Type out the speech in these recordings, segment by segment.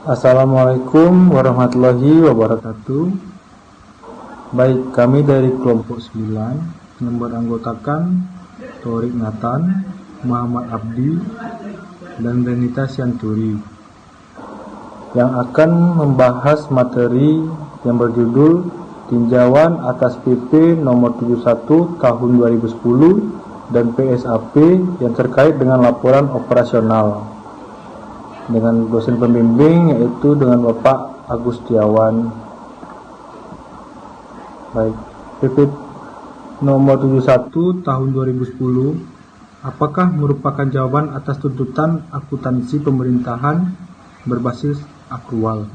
Assalamualaikum warahmatullahi wabarakatuh. Baik, kami dari kelompok 9 yang beranggotakan Torik Nathan, Muhammad Abdi, dan Renita Sianturi yang akan membahas materi yang berjudul tinjauan atas PP nomor 71 tahun 2010 dan PSAP yang terkait dengan laporan operasional, dengan dosen pembimbing yaitu dengan Bapak Agustiawan. Baik, PP nomor 71 tahun 2010 apakah merupakan jawaban atas tuntutan akuntansi pemerintahan berbasis akrual.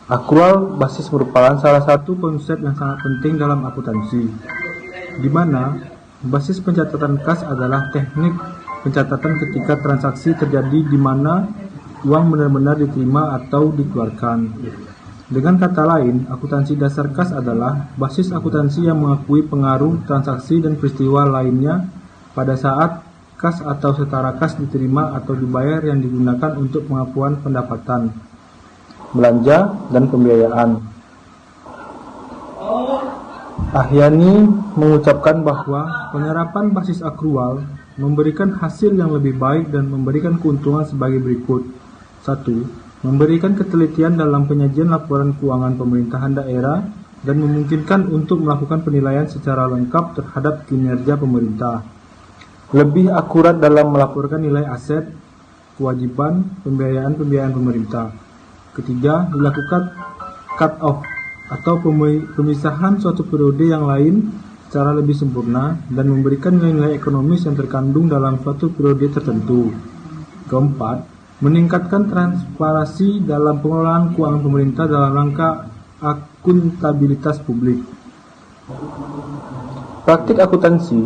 Akrual basis merupakan salah satu konsep yang sangat penting dalam akuntansi, di mana basis pencatatan kas adalah teknik pencatatan ketika transaksi terjadi di mana uang benar-benar diterima atau dikeluarkan. Dengan kata lain, akuntansi dasar kas adalah basis akuntansi yang mengakui pengaruh transaksi dan peristiwa lainnya pada saat kas atau setara kas diterima atau dibayar yang digunakan untuk pengakuan pendapatan, belanja, dan pembiayaan. Ahyani mengucapkan bahwa penerapan basis akrual memberikan hasil yang lebih baik dan memberikan keuntungan sebagai berikut. 1. Memberikan ketelitian dalam penyajian laporan keuangan pemerintahan daerah dan memungkinkan untuk melakukan penilaian secara lengkap terhadap kinerja pemerintah. Lebih akurat dalam melaporkan nilai aset, kewajiban, pembiayaan pemerintah. Ketiga, dilakukan cut-off atau pemisahan suatu periode yang lain secara lebih sempurna dan memberikan nilai-nilai ekonomis yang terkandung dalam suatu periode tertentu. Keempat, meningkatkan transparansi dalam pengelolaan keuangan pemerintah dalam rangka akuntabilitas publik. Praktik akuntansi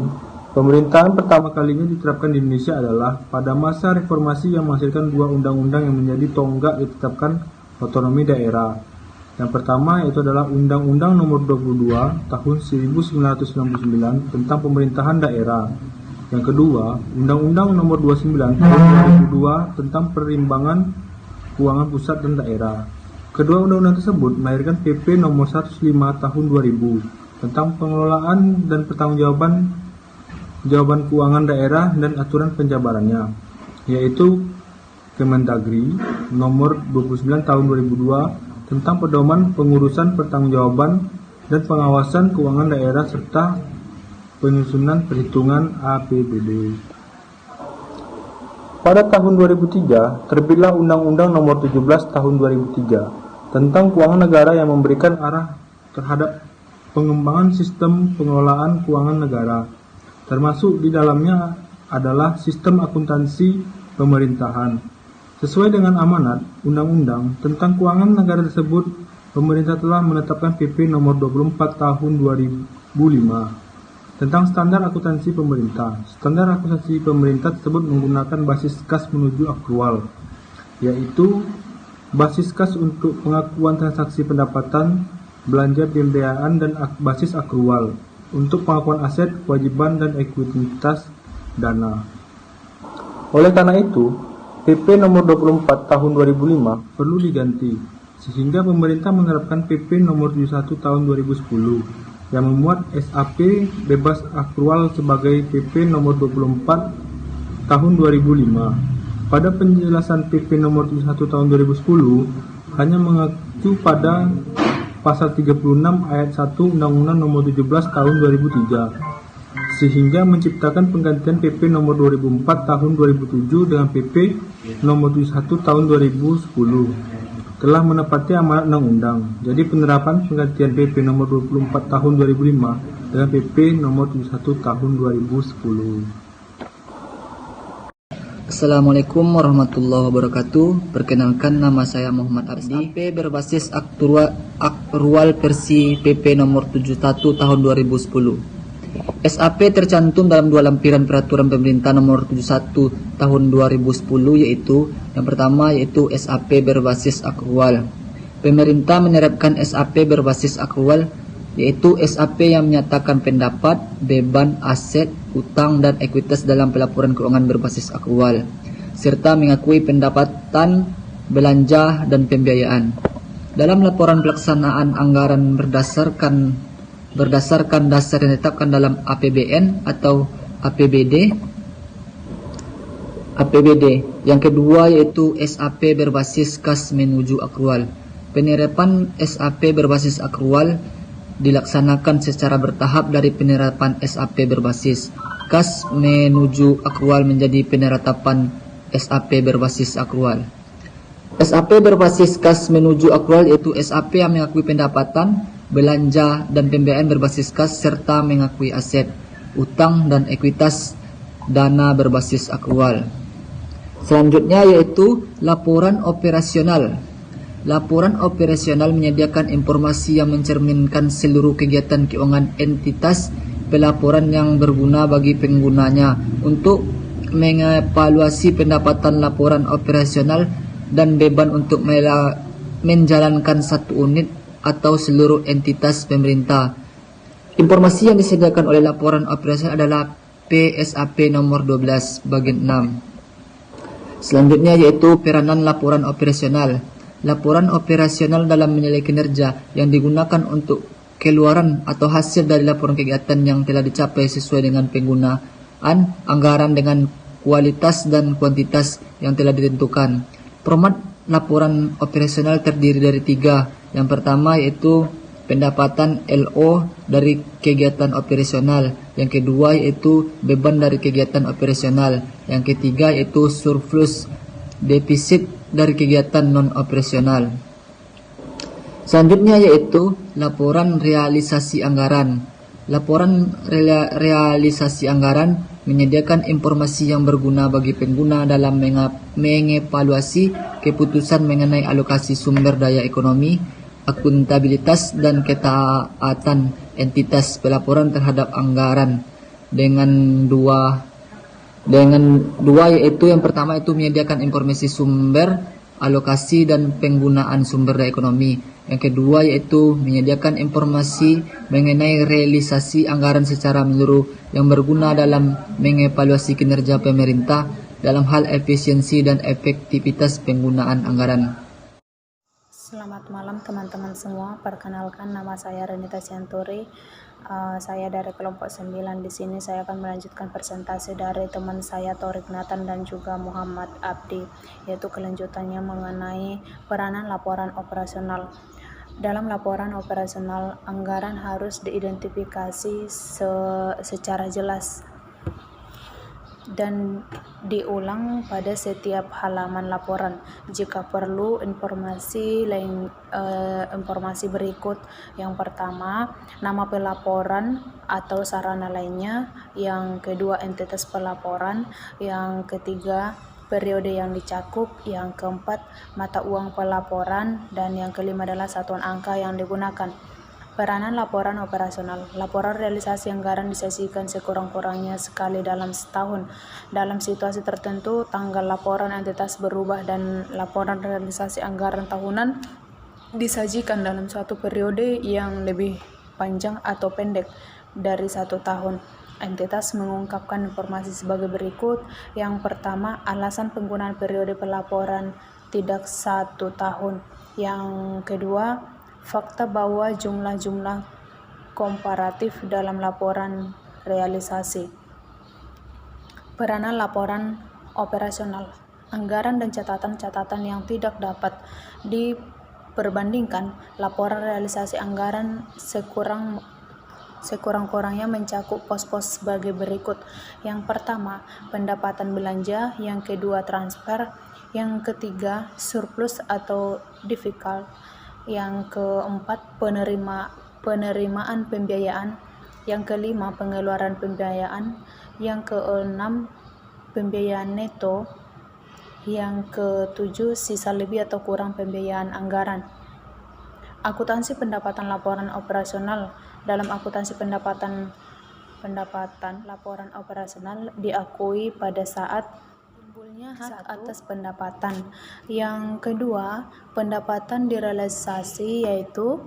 pemerintahan pertama kalinya diterapkan di Indonesia adalah pada masa reformasi yang menghasilkan dua undang-undang yang menjadi tonggak ditetapkan otonomi daerah. Yang pertama yaitu adalah Undang-Undang Nomor 22 Tahun 1999 tentang Pemerintahan Daerah. Yang kedua, Undang-Undang Nomor 29 Tahun 2002 tentang Perimbangan Keuangan Pusat dan Daerah. Kedua undang-undang tersebut melahirkan PP Nomor 105 Tahun 2000 tentang pengelolaan dan pertanggungjawaban keuangan daerah dan aturan penjabarannya, yaitu Kemendagri Nomor 29 Tahun 2002 tentang pedoman pengurusan pertanggungjawaban dan pengawasan keuangan daerah serta penyusunan perhitungan APBD. Pada tahun 2003 terbitlah Undang-Undang Nomor 17 Tahun 2003 tentang keuangan negara yang memberikan arah terhadap pengembangan sistem pengelolaan keuangan negara, termasuk di dalamnya adalah sistem akuntansi pemerintahan. Sesuai dengan amanat Undang-Undang tentang Keuangan Negara tersebut, pemerintah telah menetapkan PP Nomor 24 Tahun 2005 tentang standar akuntansi pemerintah. Standar akuntansi pemerintah tersebut menggunakan basis kas menuju akrual, yaitu basis kas untuk pengakuan transaksi pendapatan, belanja pembiayaan, dan basis akrual untuk pengakuan aset, kewajiban, dan ekuitas dana. Oleh karena itu, PP Nomor 24 Tahun 2005 perlu diganti, sehingga pemerintah menerapkan PP Nomor 71 Tahun 2010 yang memuat SAP bebas akrual sebagai PP Nomor 24 Tahun 2005. Pada penjelasan PP Nomor 71 Tahun 2010 hanya mengacu pada Pasal 36 Ayat 1 Undang-Undang Nomor 17 Tahun 2003, sehingga menciptakan penggantian PP Nomor 2004 Tahun 2007 dengan PP Nomor 71 Tahun 2010 telah menepati amanat undang-undang. Jadi penerapan penggantian PP Nomor 24 Tahun 2005 dengan PP Nomor 71 Tahun 2010. Assalamualaikum warahmatullahi wabarakatuh. Perkenalkan, nama saya Muhammad Abdi. SAP berbasis akrual versi PP Nomor 71 Tahun 2010. SAP tercantum dalam dua lampiran peraturan pemerintah nomor 71 tahun 2010, yaitu yang pertama yaitu SAP berbasis akrual. Pemerintah menerapkan SAP berbasis akrual, yaitu SAP yang menyatakan pendapat, beban, aset, utang, dan ekuitas dalam pelaporan keuangan berbasis akrual, serta mengakui pendapatan belanja, dan pembiayaan. Dalam laporan pelaksanaan anggaran berdasarkan dasar yang ditetapkan dalam APBN atau APBD. Yang kedua yaitu SAP berbasis kas menuju akrual. Penerapan SAP berbasis akrual dilaksanakan secara bertahap dari penerapan SAP berbasis kas menuju akrual menjadi penerapan SAP berbasis akrual. SAP berbasis kas menuju akrual yaitu SAP yang mengakui pendapatan, belanja, dan pembiayaan berbasis kas serta mengakui aset, utang, dan ekuitas dana berbasis akrual. Selanjutnya yaitu laporan operasional. Laporan operasional menyediakan informasi yang mencerminkan seluruh kegiatan keuangan entitas pelaporan yang berguna bagi penggunanya untuk mengevaluasi pendapatan laporan operasional dan beban untuk menjalankan satu unit atau seluruh entitas pemerintah. Informasi yang disediakan oleh laporan operasional adalah PSAP nomor 12 bagian 6. Selanjutnya yaitu peranan laporan operasional. Laporan operasional dalam menilai kinerja yang digunakan untuk keluaran atau hasil dari laporan kegiatan yang telah dicapai sesuai dengan penggunaan anggaran dengan kualitas dan kuantitas yang telah ditentukan. Format laporan operasional terdiri dari 3. Yang pertama yaitu pendapatan LO dari kegiatan operasional. Yang kedua yaitu beban dari kegiatan operasional. Yang ketiga yaitu surplus defisit dari kegiatan non-operasional. Selanjutnya yaitu laporan realisasi anggaran. Laporan realisasi anggaran menyediakan informasi yang berguna bagi pengguna dalam mengevaluasi keputusan mengenai alokasi sumber daya ekonomi, akuntabilitas, dan ketaatan entitas pelaporan terhadap anggaran dengan dua yaitu yang pertama itu menyediakan informasi sumber, alokasi, dan penggunaan sumber daya ekonomi. Yang kedua yaitu menyediakan informasi mengenai realisasi anggaran secara menyeluruh yang berguna dalam mengevaluasi kinerja pemerintah dalam hal efisiensi dan efektivitas penggunaan anggaran. Selamat malam teman-teman semua. Perkenalkan, nama saya Renita Sianturi. Saya dari kelompok 9. Di sini saya akan melanjutkan presentasi dari teman saya Torik Nathan dan juga Muhammad Abdi, yaitu kelanjutannya mengenai peranan laporan operasional. Dalam laporan operasional, anggaran harus diidentifikasi secara jelas dan diulang pada setiap halaman laporan. Jika perlu, informasi berikut. Yang pertama, nama pelaporan atau sarana lainnya. Yang kedua, entitas pelaporan. Yang ketiga, periode yang dicakup. Yang keempat, mata uang pelaporan. Dan yang kelima adalah satuan angka yang digunakan. Peranan laporan operasional. Laporan realisasi anggaran disajikan sekurang-kurangnya sekali dalam setahun. Dalam situasi tertentu, tanggal laporan entitas berubah dan laporan realisasi anggaran tahunan disajikan dalam suatu periode yang lebih panjang atau pendek dari 1 tahun. Entitas mengungkapkan informasi sebagai berikut. Yang pertama, alasan penggunaan periode pelaporan tidak 1 tahun. Yang kedua, fakta bahwa jumlah-jumlah komparatif dalam laporan realisasi. Peranan laporan operasional. Anggaran dan catatan-catatan yang tidak dapat diperbandingkan. Laporan realisasi anggaran sekurang-kurangnya mencakup pos-pos sebagai berikut. Yang pertama, pendapatan belanja. Yang kedua, transfer. Yang ketiga, surplus atau defisit. Yang keempat, penerimaan pembiayaan. Yang kelima, pengeluaran pembiayaan. Yang keenam, pembiayaan neto. Yang ketujuh, sisa lebih atau kurang pembiayaan anggaran. Akuntansi pendapatan laporan operasional. Dalam akuntansi pendapatan laporan operasional diakui pada saat timbulnya hak atas pendapatan. Yang kedua, pendapatan direalisasi, yaitu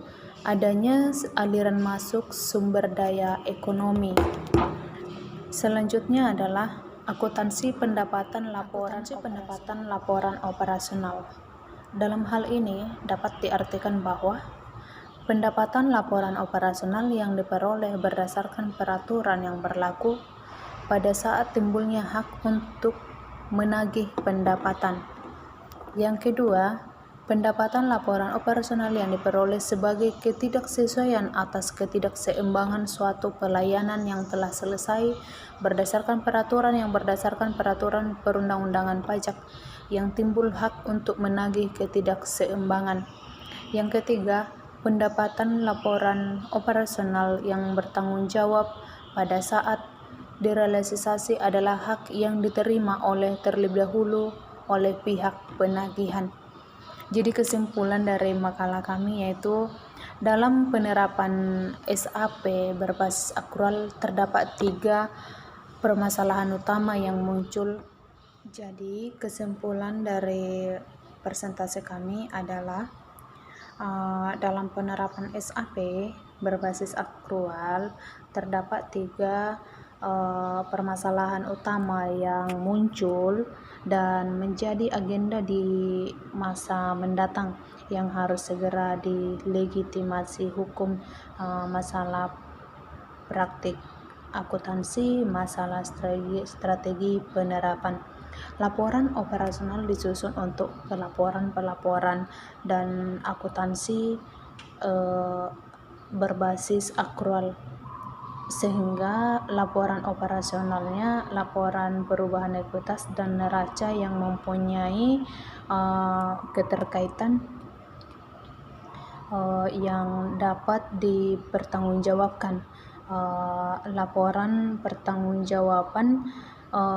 adanya aliran masuk sumber daya ekonomi. Selanjutnya adalah akuntansi pendapatan laporan operasional. Dalam hal ini dapat diartikan bahwa pendapatan laporan operasional yang diperoleh berdasarkan peraturan yang berlaku pada saat timbulnya hak untuk menagih pendapatan. Yang kedua, pendapatan laporan operasional yang diperoleh sebagai ketidaksesuaian atas ketidakseimbangan suatu pelayanan yang telah selesai berdasarkan peraturan perundang-undangan pajak yang timbul hak untuk menagih ketidakseimbangan. Yang ketiga, pendapatan laporan operasional yang bertanggung jawab pada saat direalisasi adalah hak yang diterima terlebih dahulu oleh pihak penagihan. Jadi kesimpulan dari makalah kami yaitu dalam penerapan SAP berbasis akrual terdapat 3 permasalahan utama yang muncul. Jadi kesimpulan dari presentasi kami adalah dalam penerapan SAP berbasis akrual terdapat 3 permasalahan utama yang muncul dan menjadi agenda di masa mendatang yang harus segera dilegitimasi hukum, masalah praktik akuntansi, masalah strategi penerapan. Laporan operasional disusun untuk pelaporan dan akuntansi berbasis akrual, sehingga laporan operasionalnya laporan perubahan ekuitas dan neraca yang mempunyai keterkaitan yang dapat dipertanggungjawabkan. Laporan pertanggungjawaban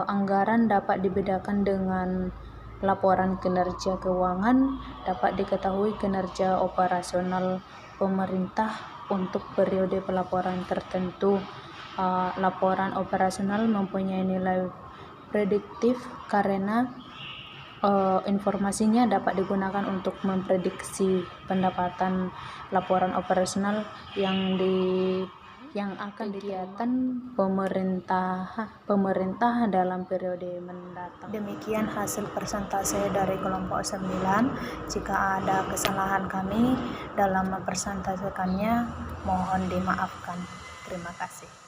anggaran dapat dibedakan dengan laporan kinerja keuangan. Dapat diketahui kinerja operasional pemerintah untuk periode pelaporan tertentu. Laporan operasional mempunyai nilai prediktif karena informasinya dapat digunakan untuk memprediksi pendapatan laporan operasional yang akan kegiatan pemerintah dalam periode mendatang. Demikian hasil presentasi dari kelompok 9. Jika ada kesalahan kami dalam mempresentasikannya, mohon dimaafkan. Terima kasih.